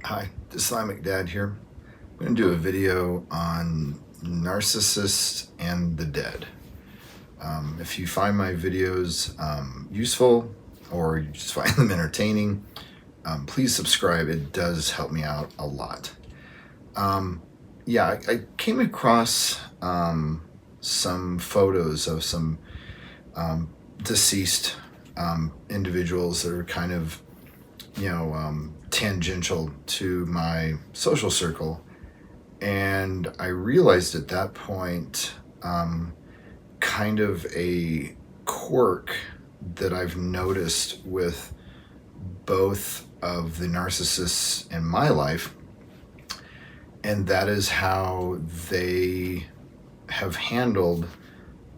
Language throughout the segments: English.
Hi, Islamic Dad here. I'm going to do a video on narcissists and the dead. If you find my videos useful or you just find them entertaining, please subscribe. It does help me out a lot. I came across some photos of some deceased individuals that are kind of tangential to my social circle. And I realized at that point, kind of a quirk that I've noticed with both of the narcissists in my life, and that is how they have handled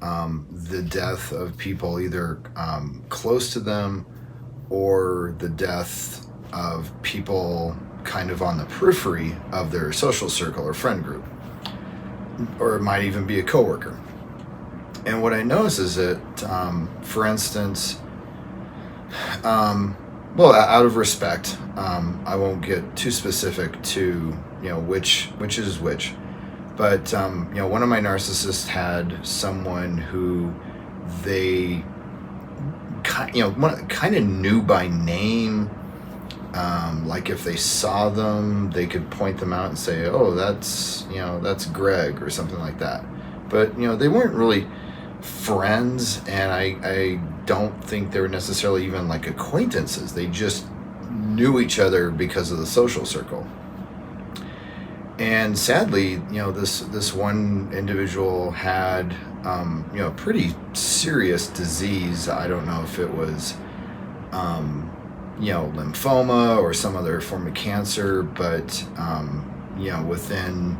the death of people either close to them or the death of people kind of on the periphery of their social circle or friend group, or it might even be a coworker. And what I notice is that, for instance, out of respect, I won't get too specific to which is which, but one of my narcissists had someone who they kind of knew by name. Like if they saw them, they could point them out and say, "Oh, that's Greg," or something like that. But they weren't really friends, and I don't think they were necessarily even like acquaintances. They just knew each other because of the social circle. And sadly, this one individual had a pretty serious disease. I don't know if it was lymphoma or some other form of cancer, but within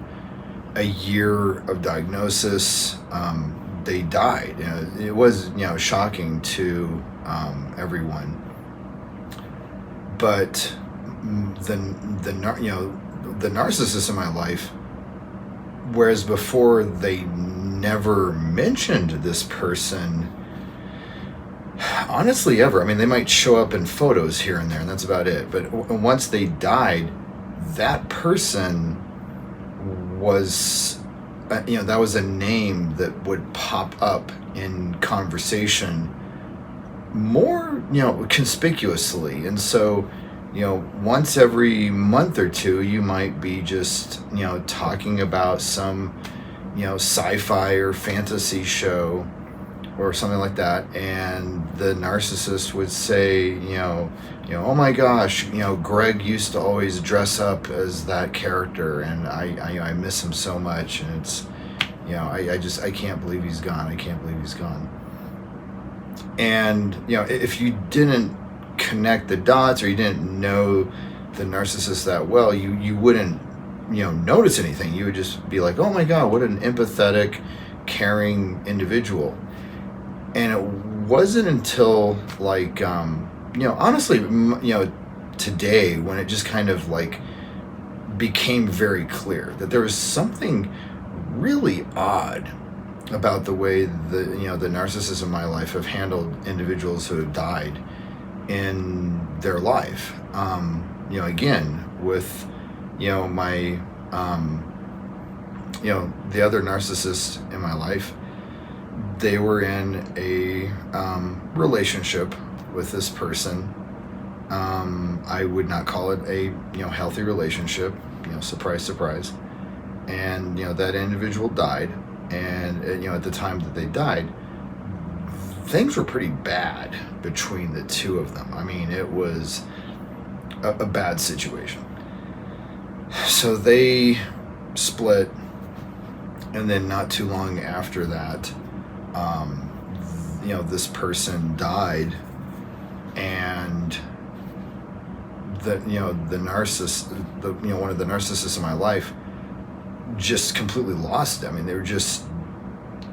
a year of diagnosis, they died. It was shocking to everyone. But the narcissists in my life, whereas before they never mentioned this person, honestly, ever. I mean, they might show up in photos here and there, and that's about it. But once they died, that person was, that was a name that would pop up in conversation more, conspicuously. And so, once every month or two, you might be just, talking about some, sci-fi or fantasy show or something like that, and the narcissist would say, oh my gosh, Greg used to always dress up as that character, and I miss him so much, and it's, I can't believe he's gone. I can't believe he's gone. And if you didn't connect the dots, or you didn't know the narcissist that well, you wouldn't notice anything. You would just be like, oh my god, what an empathetic, caring individual. And it wasn't until honestly, today, when it just kind of became very clear that there was something really odd about the way the narcissists in my life have handled individuals who have died in their life. Again, with my the other narcissists in my life, they were in a relationship with this person. I would not call it a healthy relationship. Surprise, surprise. And that individual died, and at the time that they died, things were pretty bad between the two of them. I mean, it was a bad situation. So they split, and then not too long after that, this person died, and the narcissist, one of the narcissists in my life, just completely lost it. I mean, they were just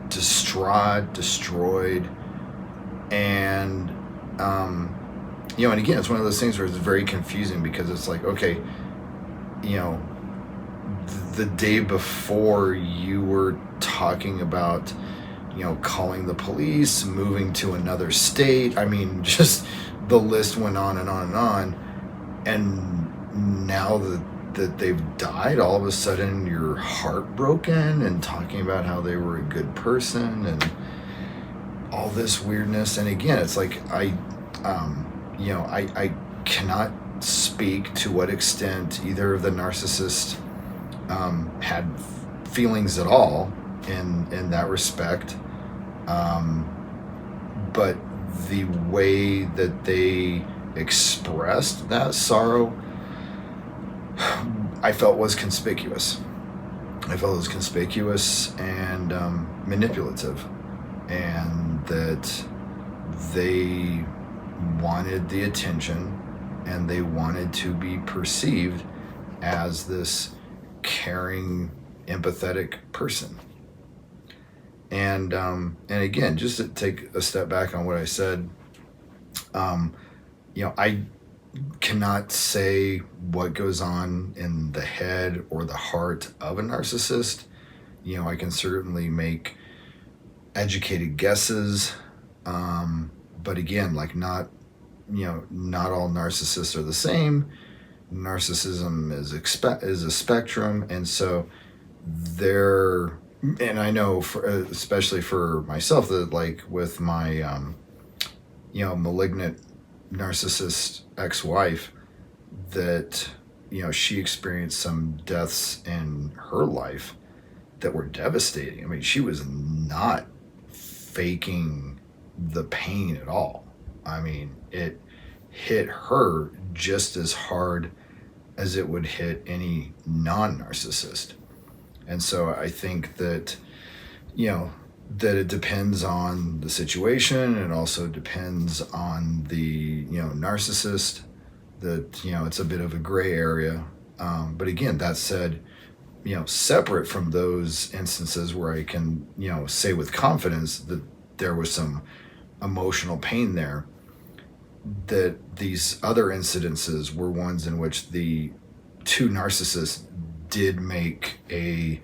distraught, destroyed, and and again, it's one of those things where it's very confusing, because it's like, okay, the day before you were talking about calling the police, moving to another state. I mean, just the list went on and on and on. And now that they've died, all of a sudden you're heartbroken and talking about how they were a good person and all this weirdness. And again, it's like I cannot speak to what extent either of the narcissists had feelings at all in that respect. But the way that they expressed that sorrow, I felt was conspicuous. I felt it was conspicuous and manipulative, and that they wanted the attention and they wanted to be perceived as this caring, empathetic person. And again, just to take a step back on what I said, I cannot say what goes on in the head or the heart of a narcissist. I can certainly make educated guesses, but again, like not all narcissists are the same. Narcissism is a spectrum, and so and I know, especially for myself, that like with my malignant narcissist ex-wife, that she experienced some deaths in her life that were devastating. I mean, she was not faking the pain at all. I mean, it hit her just as hard as it would hit any non-narcissist. And so I think that, that it depends on the situation. It also depends on the, narcissist, that, it's a bit of a gray area. But again, that said, separate from those instances where I can, say with confidence that there was some emotional pain there, that these other incidences were ones in which the two narcissists did make a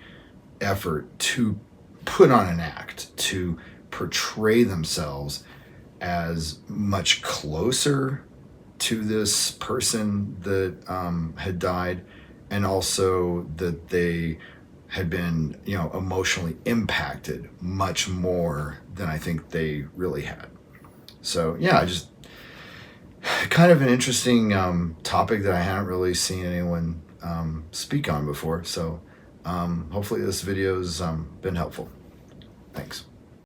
effort to put on an act, to portray themselves as much closer to this person that had died, and also that they had been, emotionally impacted much more than I think they really had. So yeah, just kind of an interesting topic that I hadn't really seen anyone speak on before. So hopefully this video's been helpful. Thanks.